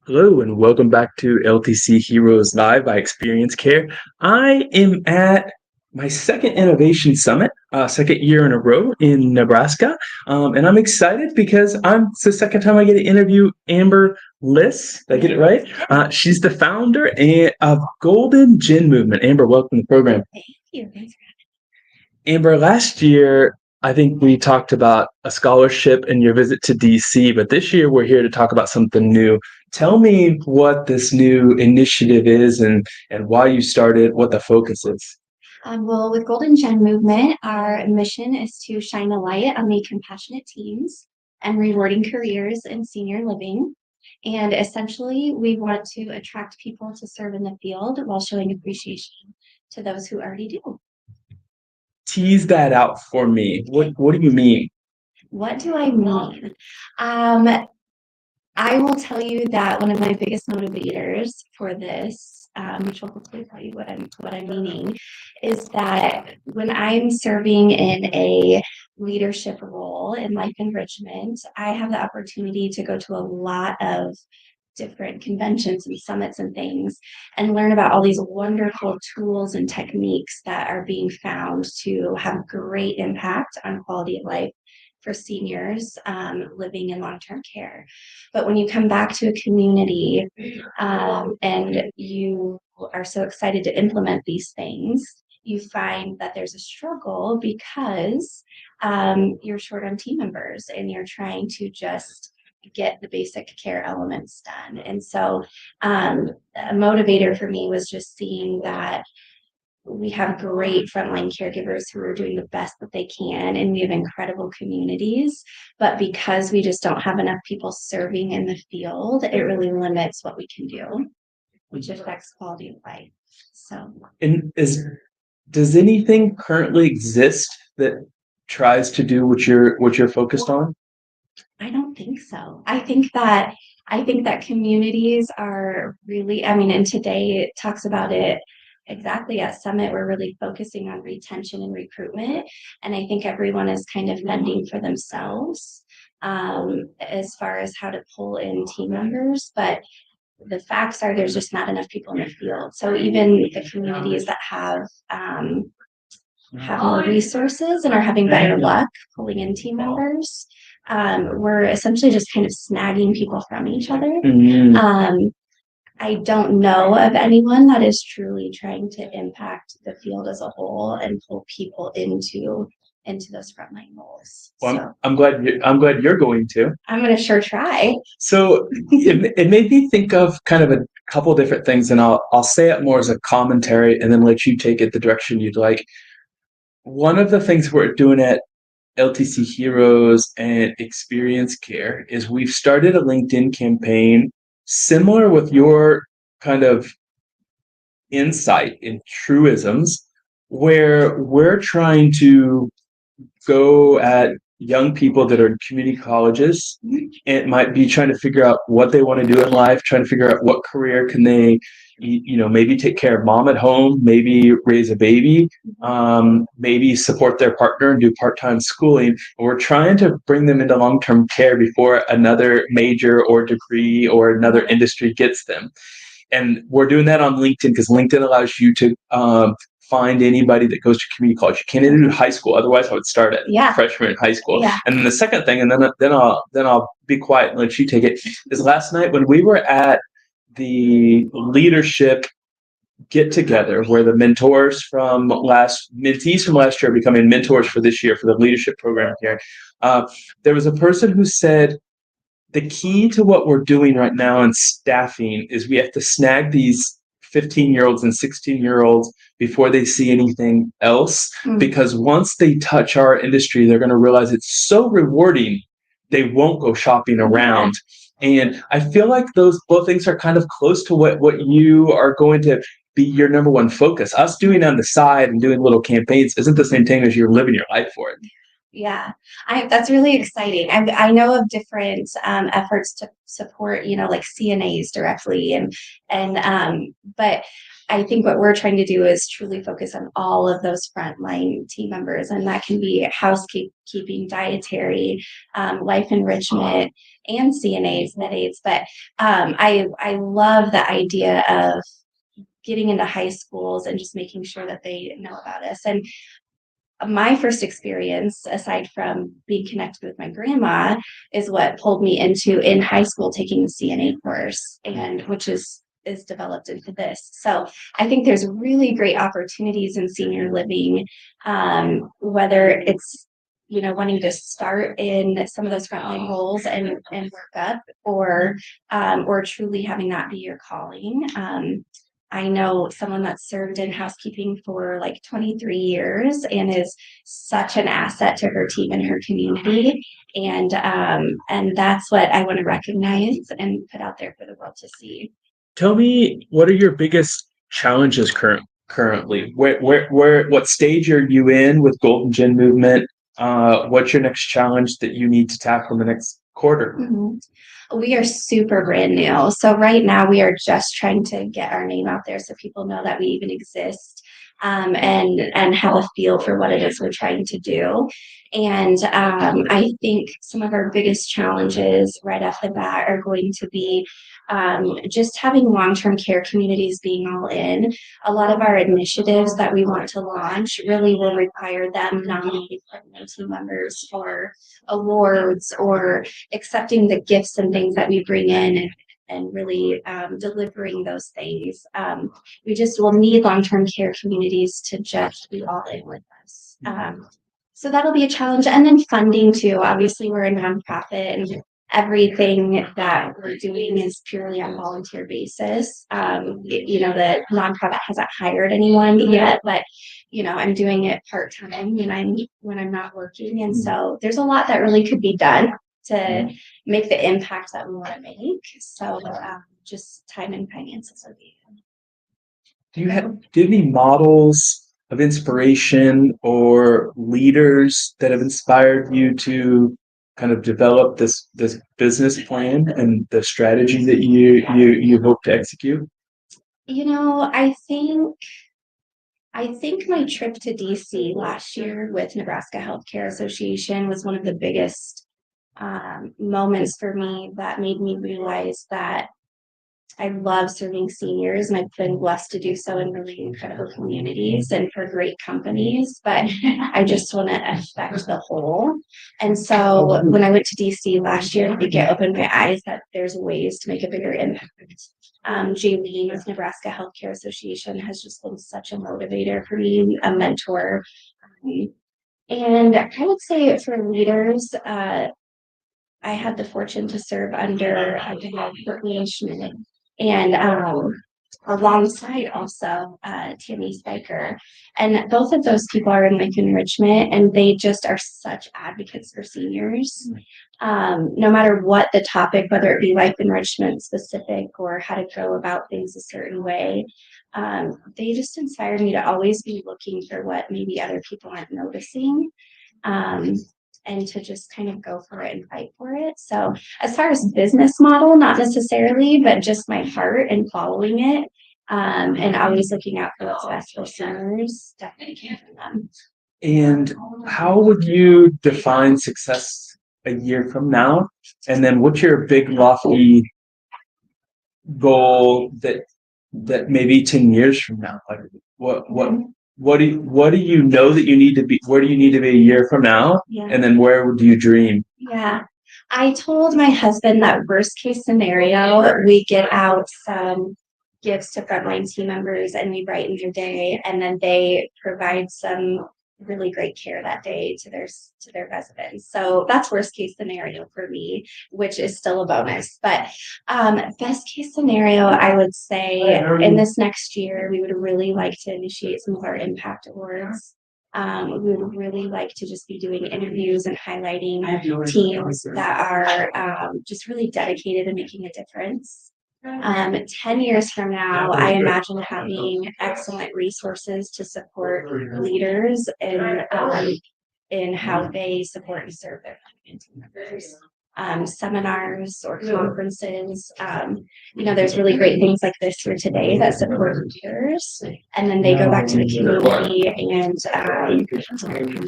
Hello and welcome back to LTC Heroes Live by Experience Care. I am at my second Innovation Summit, second year in a row in Nebraska, and I'm excited because it's the second time I get to interview Amber Lihs. Did I get it right? She's the founder of Golden Gin Movement. Amber, welcome to the program. Thank you. Thanks for Amber, last year, I think we talked about a scholarship and your visit to DC, but this year we're here to talk about something new. Tell me what this new initiative is and why you started, what the focus is. Well, with Golden Gen Movement, our mission is to shine a light on the compassionate teens and rewarding careers in senior living. And essentially, we want to attract people to serve in the field while showing appreciation to those who already do. Tease that out for me. What do you mean? What do I mean? I will tell you that one of my biggest motivators for this, which will hopefully tell you what I'm meaning, is that when I'm serving in a leadership role in life enrichment, I have the opportunity to go to a lot of different conventions and summits and things and learn about all these wonderful tools and techniques that are being found to have great impact on quality of life for seniors living in long-term care. But when you come back to a community and you are so excited to implement these things, you find that there's a struggle because you're short on team members and you're trying to just get the basic care elements done. And so a motivator for me was just seeing that we have great frontline caregivers who are doing the best that they can, and we have incredible communities. But because we just don't have enough people serving in the field, it really limits what we can do, which affects quality of life. So, And does anything currently exist that tries to do what you're focused on? I don't think so. I think that communities are really, I mean, and today it talks about it exactly at Summit. We're really focusing on retention and recruitment. And I think everyone is kind of fending for themselves as far as how to pull in team members. But the facts are there's just not enough people in the field. So even the communities that have more resources and are having better luck pulling in team members, we're essentially just kind of snagging people from each other. I don't know of anyone that is truly trying to impact the field as a whole and pull people into those frontline roles. Well, So I'm glad you're going to. I'm gonna sure try. So it made me think of kind of a couple different things, and I'll say it more as a commentary, and then let you take it the direction you'd like. One of the things we're doing at LTC Heroes and Experience Care is we've started a LinkedIn campaign similar with your kind of insight in truisms, where we're trying to go at young people that are in community colleges and might be trying to figure out what they want to do in life, trying to figure out what career can they, maybe take care of mom at home, maybe raise a baby, maybe support their partner and do part-time schooling. We're trying to bring them into long-term care before another major or degree or another industry gets them. And we're doing that on LinkedIn because LinkedIn allows you to find anybody that goes to community college. You can't even do high school. Otherwise, I would start at freshman in high school. Yeah. And then the second thing, and then I'll be quiet and let you take it, is last night when we were at the leadership get together where the mentees from last year are becoming mentors for this year for the leadership program here. There was a person who said, the key to what we're doing right now in staffing is we have to snag these 15-year-olds and 16-year-olds before they see anything else. Because once they touch our industry, they're going to realize it's so rewarding, they won't go shopping around. And I feel like those both things are kind of close to what you are going to be your number one focus. Us doing on the side and doing little campaigns isn't the same thing as you're living your life for it. Yeah, that's really exciting. I know of different efforts to support, like CNAs directly, but I think what we're trying to do is truly focus on all of those frontline team members, and that can be housekeeping, dietary, life enrichment, and CNAs, med aides. But I love the idea of getting into high schools and just making sure that they know about us. And my first experience, aside from being connected with my grandma, is what pulled me into in high school taking the CNA course, and which is developed into this. So I think there's really great opportunities in senior living, whether it's wanting to start in some of those frontline roles and work up, or truly having that be your calling. I know someone that's served in housekeeping for like 23 years and is such an asset to her team and her community. And that's what I want to recognize and put out there for the world to see. Tell me, what are your biggest challenges currently? What stage are you in with Golden Gin Movement? What's your next challenge that you need to tackle in the next quarter? Mm-hmm. We are super brand new. So right now we are just trying to get our name out there so people know that we even exist, and have a feel for what it is we're trying to do. And I think some of our biggest challenges right off the bat are going to be just having long-term care communities being all in. A lot of our initiatives that we want to launch really will require them nominating team members for awards, or accepting the gifts and things that we bring in, and really delivering those things. We just will need long-term care communities to just be all in with us. So that'll be a challenge. And then funding too. Obviously, we're a nonprofit, and everything that we're doing is purely on volunteer basis. The nonprofit hasn't hired anyone yet, but I'm doing it part-time when I'm not working. And so there's a lot that really could be done to make the impact that we want to make. So just time and finances are the. Do you have any models of inspiration or leaders that have inspired you to kind of develop this business plan and the strategy that you hope to execute? I think my trip to DC last year with Nebraska Healthcare Association was one of the biggest moments for me that made me realize that I love serving seniors, and I've been blessed to do so in really incredible communities and for great companies, but I just want to affect the whole. And so when I went to DC last year, I think it opened my eyes that there's ways to make a bigger impact. Jaylene with Nebraska Healthcare Association has just been such a motivator for me, a mentor. And I would say for leaders, I had the fortune to serve under Courtney Schmidt, and alongside also Tammy Spiker. And both of those people are in life enrichment, and they just are such advocates for seniors. No matter what the topic, whether it be life enrichment specific or how to go about things a certain way, they just inspired me to always be looking for what maybe other people aren't noticing. And to just kind of go for it and fight for it. So as far as business model, not necessarily, but just my heart and following it, and always looking out for what's best for seniors, definitely came from them. And how would you define success a year from now? And then what's your big lofty goal that maybe 10 years from now? Like what do you know that you need to be? Where do you need to be a year from now? Yeah. And then where do you dream? Yeah. I told my husband that worst case scenario, we get out some gifts to frontline team members and we brighten their day, and then they provide some really great care that day to their residents. So that's worst case scenario for me, which is still a bonus. But best case scenario, I would say in this next year, we would really like to initiate some of our impact awards. We would really like to just be doing interviews and highlighting teams that are just really dedicated and making a difference. 10 years from now, I imagine having excellent resources to support leaders in how they support and serve their team members. seminars or conferences. There's really great things like this here today that support leaders, and then they go back to the community and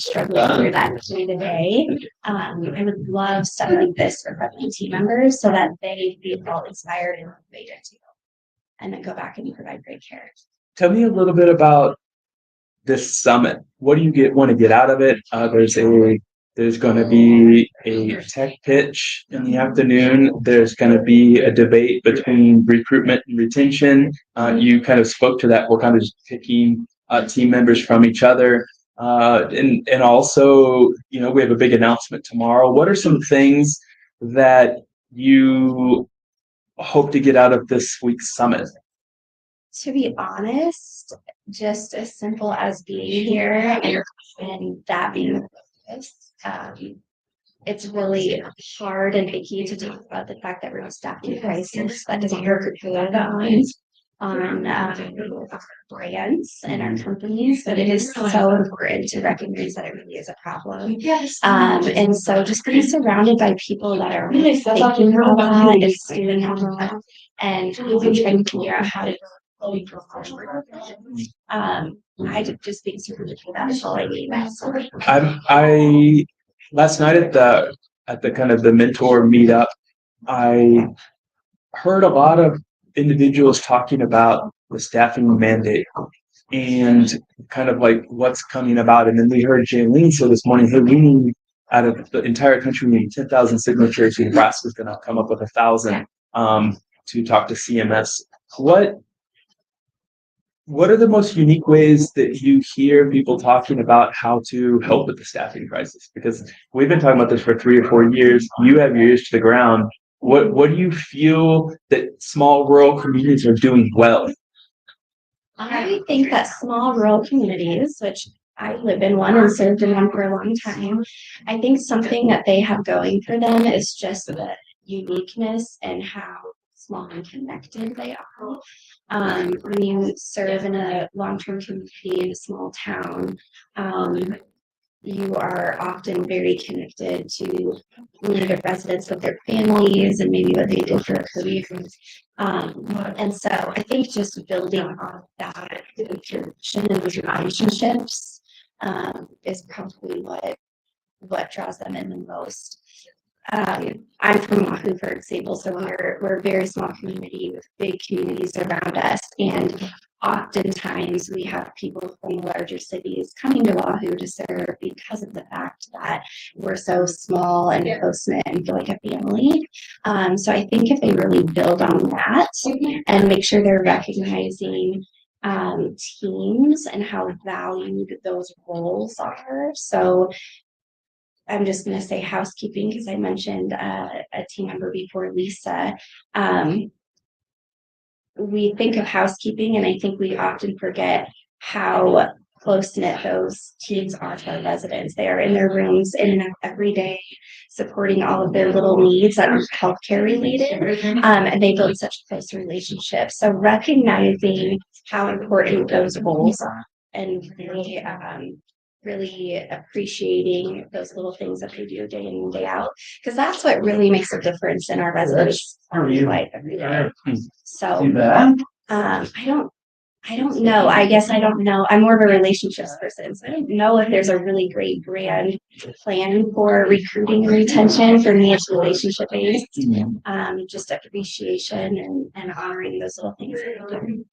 struggle through that day to day. I would love stuff like this for frontline team members so that they feel inspired and motivated to go and then go back and provide great care. Tell me a little bit about this summit. What do you want to get out of it? There's going to be a tech pitch in the afternoon. There's going to be a debate between recruitment and retention. You kind of spoke to that. We're kind of just picking team members from each other. And also, we have a big announcement tomorrow. What are some things that you hope to get out of this week's summit? To be honest, just as simple as being here and that being the focus. It's really hard and icky to talk about the fact that we're in a staffing crisis that doesn't work on brands and our companies, but it is so important to recognize that it really is a problem. And so just being surrounded by people that are really thinking about that and doing that and trying to figure out how to I just being super that's all I need. I last night at the kind of the mentor meetup, I heard a lot of individuals talking about the staffing mandate and kind of like what's coming about. And then we heard Jaylene say this morning, hey, we need out of the entire country, we need 10,000 signatures. Nebraska is going to come up with 1,000 to talk to CMS. What are the most unique ways that you hear people talking about how to help with the staffing crisis? Because we've been talking about this for 3 or 4 years. You have your ears to the ground. What do you feel that small rural communities are doing well? I think that small rural communities, which I live in one and served in one for a long time, I think something that they have going for them is just the uniqueness and how small and connected they are. When you serve in a long-term community in a small town, you are often very connected to the residents with their families and maybe what they did for a career. And so I think just building on that connection and those relationships is probably what draws them in the most. I'm from Wahoo, for example, so we're a very small community with big communities around us, and oftentimes we have people from larger cities coming to Wahoo to serve because of the fact that we're so small and close-knit and feel like a family. So I think if they really build on that and make sure they're recognizing teams and how valued those roles are. So I'm just going to say housekeeping because I mentioned a team member before, Lisa. We think of housekeeping, and I think we often forget how close-knit those teams are to our residents. They are in their rooms in and out every day, supporting all of their little needs that are healthcare related, and they build such close relationships. So recognizing how important those roles are and really appreciating those little things that they do day in and day out, because that's what really makes a difference in our residents' life every day. So I don't know. I guess I don't know. I'm more of a relationships person, so I don't know if there's a really great brand plan for recruiting and retention. For me, it's relationship based. Just appreciation and honoring those little things that they do.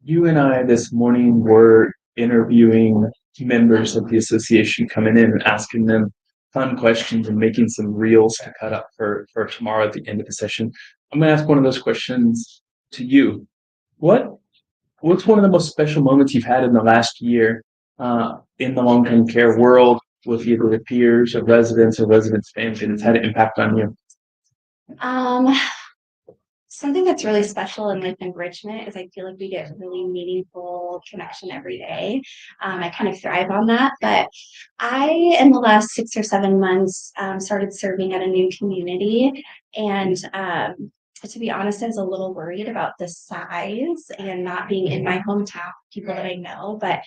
You and I this morning were interviewing members of the association, coming in and asking them fun questions and making some reels to cut up for tomorrow at the end of the session. I'm going to ask one of those questions to you. What's one of the most special moments you've had in the last year in the long-term care world with either the peers or residents families that's had an impact on you? Something that's really special in life enrichment is I feel like we get really meaningful connection every day. I kind of thrive on that, but I, in the last 6 or 7 months, started serving at a new community, and to be honest, I was a little worried about the size and not being in my hometown, people that I know, but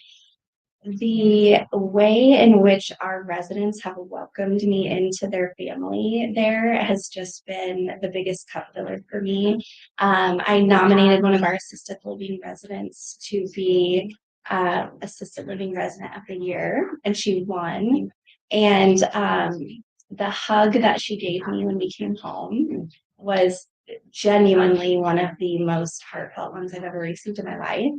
the way in which our residents have welcomed me into their family there has just been the biggest cup filler for me. I nominated one of our assisted living residents to be assisted living resident of the year, and she won. And the hug that she gave me when we came home was genuinely one of the most heartfelt ones I've ever received in my life.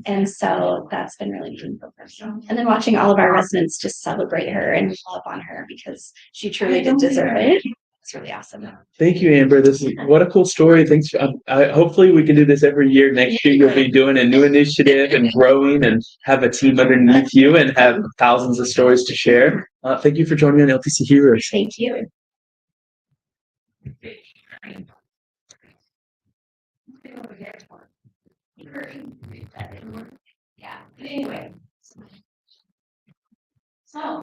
And so that's been really meaningful for me. And then watching all of our residents just celebrate her and love on her because she truly did deserve it. It's really awesome. Thank you, Amber. This is what a cool story. Thanks. Hopefully we can do this every year. Next year you'll be doing a new initiative and growing and have a team underneath you and have thousands of stories to share. Thank you for joining me on LTC Heroes. Thank you. Yeah. Anyway. So